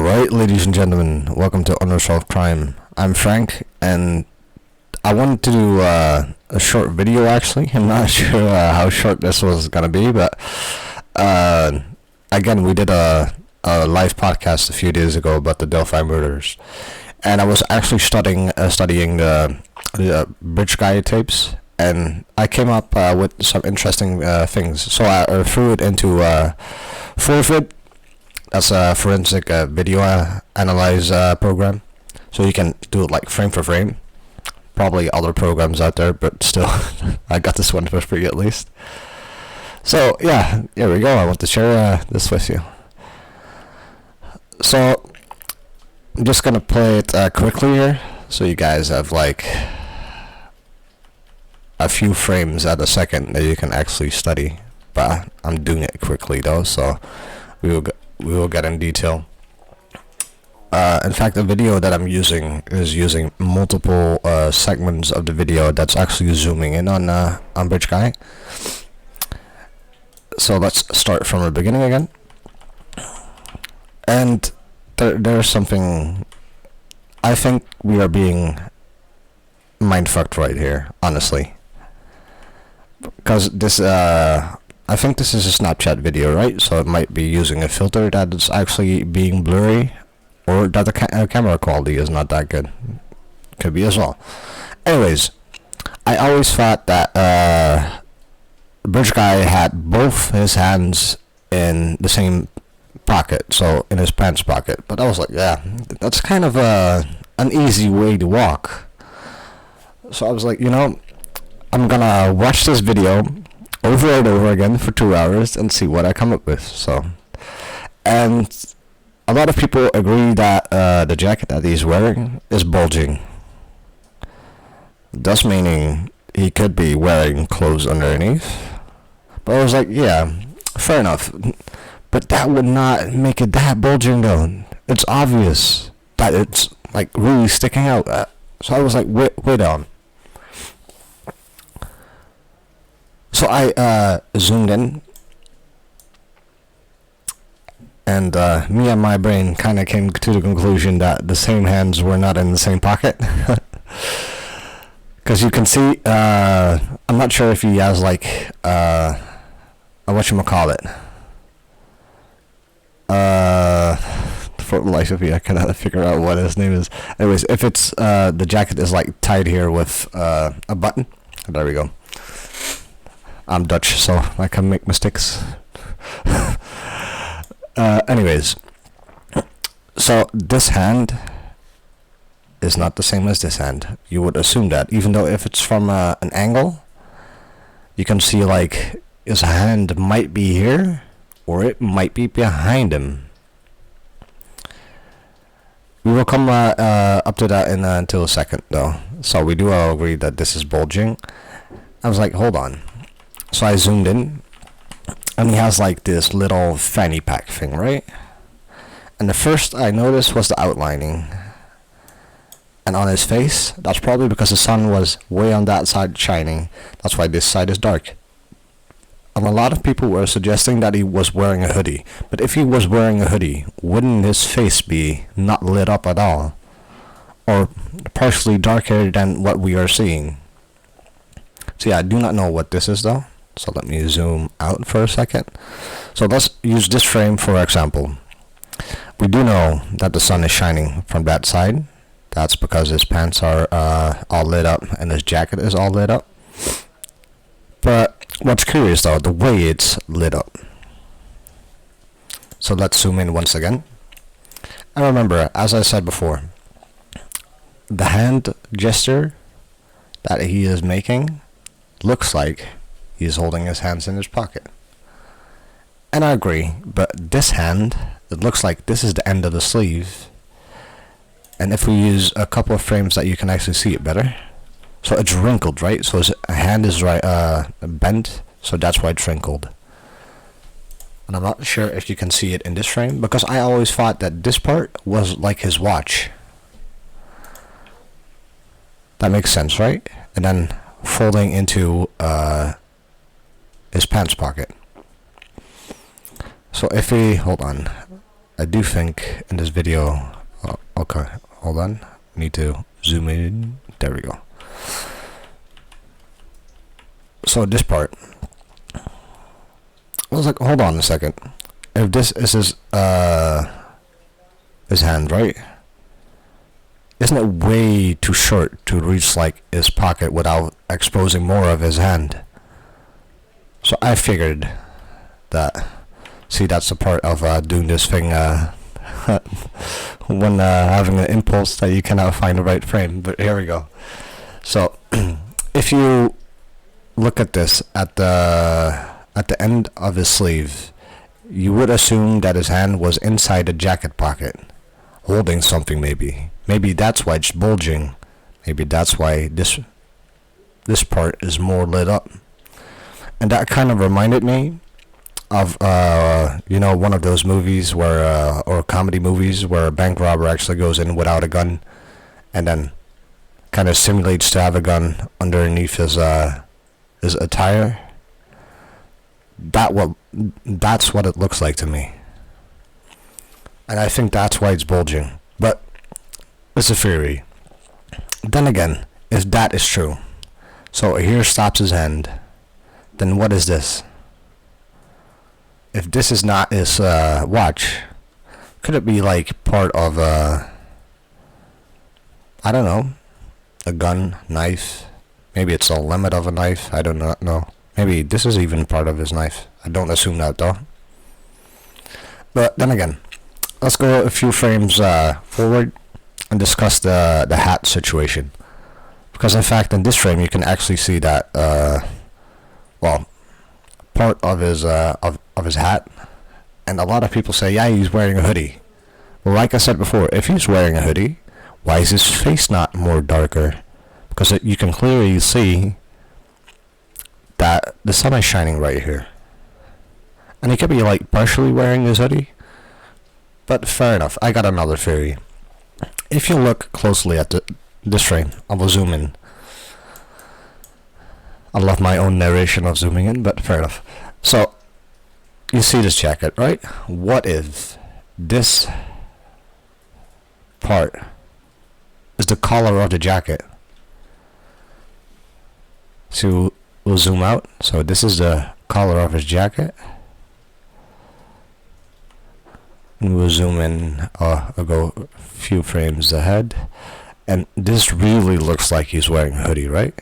Alright, ladies and gentlemen, welcome to Unresolved Crime. I'm Frank, and I wanted to do a short video actually. I'm not sure how short this was gonna be, but again, we did a live podcast a few days ago about the Delphi murders, and I was actually studying the Bridge Guy tapes, and I came up with some interesting things. So I threw it into Forfeit. That's a forensic video analyze program, so you can do it like frame for frame. Probably other programs out there, but still, I got this one for free at least. So yeah, here we go. I want to share this with you. So I'm just gonna play it quickly here, so you guys have like a few frames at a second that you can actually study. But I'm doing it quickly though, so we will get in detail. In fact, the video that I'm using is using multiple segments of the video that's actually zooming in on Bridge Guy. So let's start from the beginning again. And there's something. I think we are being mindfucked right here, honestly. Because this I think this is a Snapchat video, right? So it might be using a filter that is actually being blurry, or that the camera quality is not that good. Could be as well. Anyways, I always thought that Bridge Guy had both his hands in the same pocket, so in his pants pocket. But I was like, yeah, that's kind of an easy way to walk. So I was like, I'm gonna watch this video over and over again for 2 hours and see what I come up with. So, and a lot of people agree that the jacket that he's wearing is bulging, thus meaning he could be wearing clothes underneath. But I was like, yeah, fair enough, but that would not make it that bulging though. It's obvious that it's like really sticking out. So I was like, wait on. So I zoomed in, and me and my brain kind of came to the conclusion that the same hands were not in the same pocket. Because you can see, I'm not sure if he has like, whatchamacallit. For the life of me, I cannot figure out what his name is. Anyways, if it's, the jacket is like tied here with a button. There we go. I'm Dutch, so I can make mistakes. Anyways, so this hand is not the same as this hand. You would assume that, even though if it's from an angle, you can see like his hand might be here, or it might be behind him. We will come up to that in until a second, though. So we do all agree that this is bulging. I was like, hold on. So I zoomed in, and he has like this little fanny pack thing, right? And the first I noticed was the outlining. And on his face, that's probably because the sun was way on that side shining. That's why this side is dark. And a lot of people were suggesting that he was wearing a hoodie. But if he was wearing a hoodie, wouldn't his face be not lit up at all? Or partially darker than what we are seeing? So yeah, I do not know what this is though. So let me zoom out for a second. So let's use this frame for example. We do know that the sun is shining from that side. That's because his pants are all lit up and his jacket is all lit up. But what's curious though, the way it's lit up. So let's zoom in once again. And remember, as I said before, the hand gesture that he is making looks like he's holding his hands in his pocket. And I agree, but this hand, it looks like this is the end of the sleeve. And if we use a couple of frames that you can actually see it better. So it's wrinkled, right? So his hand is bent, so that's why it's wrinkled. And I'm not sure if you can see it in this frame, because I always thought that this part was like his watch. That makes sense, right? And then folding into his pants pocket. So if we, hold on, I do think in this video, okay, hold on, need to zoom in, there we go. So this part, I was like, hold on a second, if this is his hand, right? Isn't it way too short to reach like his pocket without exposing more of his hand? So I figured that, see, that's the part of doing this thing when having an impulse that you cannot find the right frame, but here we go. So if you look at this at the end of his sleeve, you would assume that his hand was inside the jacket pocket, holding something maybe. Maybe that's why it's bulging. Maybe that's why this part is more lit up. And that kind of reminded me of you know, one of those movies where or comedy movies where a bank robber actually goes in without a gun and then kind of simulates to have a gun underneath his attire. That's what it looks like to me. And I think that's why it's bulging. But it's a theory. Then again, if that is true, so here stops his hand, then what is this? If this is not his watch, could it be like part of I don't know, a gun, knife? Maybe it's a limit of a knife, I do not know. Maybe this is even part of his knife. I don't assume that though. But then again, let's go a few frames forward and discuss the hat situation. Because in fact in this frame you can actually see that well, part of his hat, and a lot of people say, yeah, he's wearing a hoodie. Well, like I said before, if he's wearing a hoodie, why is his face not more darker? Because you can clearly see that the sun is shining right here, and he could be like partially wearing his hoodie. But fair enough, I got another theory. If you look closely at this frame, I will zoom in. I love my own narration of zooming in, but fair enough. So, you see this jacket, right? What if this part is the collar of the jacket? So, we'll zoom out. So, this is the collar of his jacket. And we'll zoom in, I'll go a few frames ahead. And this really looks like he's wearing a hoodie, right?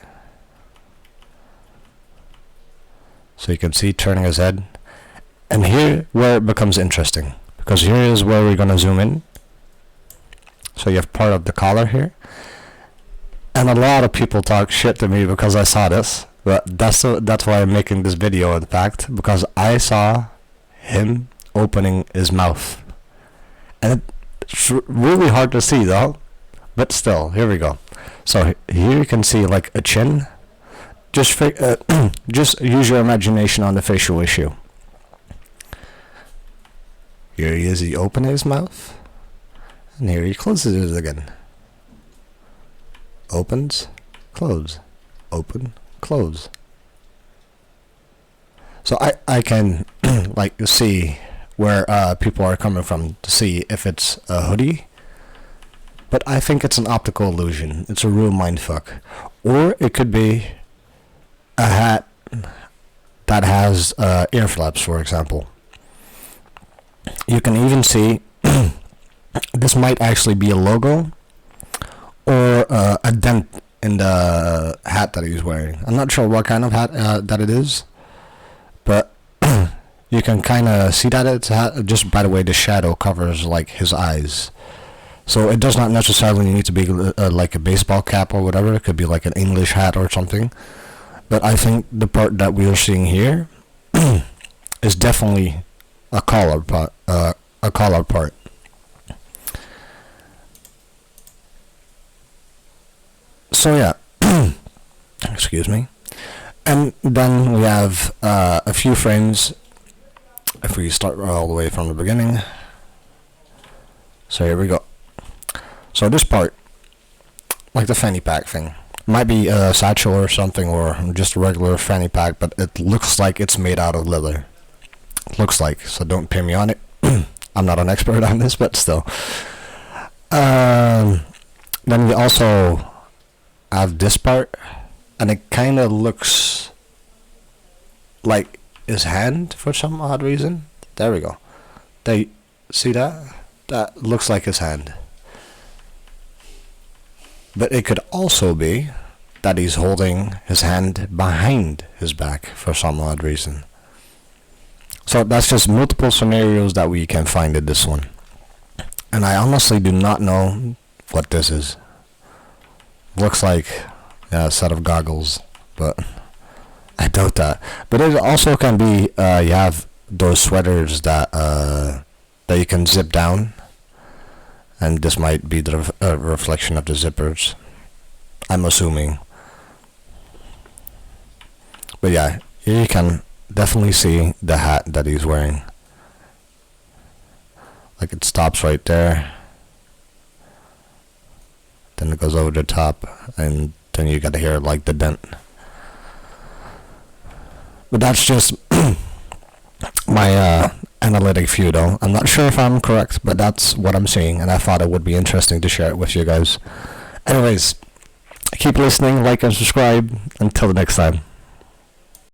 So you can see turning his head. And here where it becomes interesting, because here is where we're gonna zoom in. So you have part of the collar here. And a lot of people talk shit to me because I saw this. But that's why I'm making this video, in fact, because I saw him opening his mouth. And it's really hard to see though. But still, here we go. So here you can see like a chin. Just use your imagination on the facial issue. Here he is, he opens his mouth. And here he closes it again. Opens, close, open, close. So I can like see where people are coming from to see if it's a hoodie. But I think it's an optical illusion. It's a real mindfuck. Or it could be a hat that has ear flaps, for example. You can even see this might actually be a logo or a dent in the hat that he's wearing. I'm not sure what kind of hat that it is, but you can kind of see that it's a hat just by the way the shadow covers like his eyes. So it does not necessarily need to be like a baseball cap or whatever. It could be like an English hat or something. But I think the part that we are seeing here is definitely a collar part. So yeah, excuse me. And then we have a few frames. If we start all the way from the beginning. So here we go. So this part, like the fanny pack thing, might be a satchel or something, or just a regular fanny pack, but it looks like it's made out of leather. Looks like, so don't pay me on it. I'm not an expert on this, but still. Then we also have this part, and it kind of looks like his hand for some odd reason. There we go. They see that? That looks like his hand. But it could also be that he's holding his hand behind his back for some odd reason. So that's just multiple scenarios that we can find in this one. And I honestly do not know what this is. Looks like a set of goggles, but I doubt that. But it also can be you have those sweaters that that you can zip down, and this might be the reflection of the zippers, I'm assuming. But yeah, here you can definitely see the hat that he's wearing. Like it stops right there, then it goes over the top, and then you gotta hear like the dent. But that's just my analytic view though. I'm not sure if I'm correct, but that's what I'm seeing, and I thought it would be interesting to share it with you guys. Anyways, keep listening, like and subscribe. Until the next time.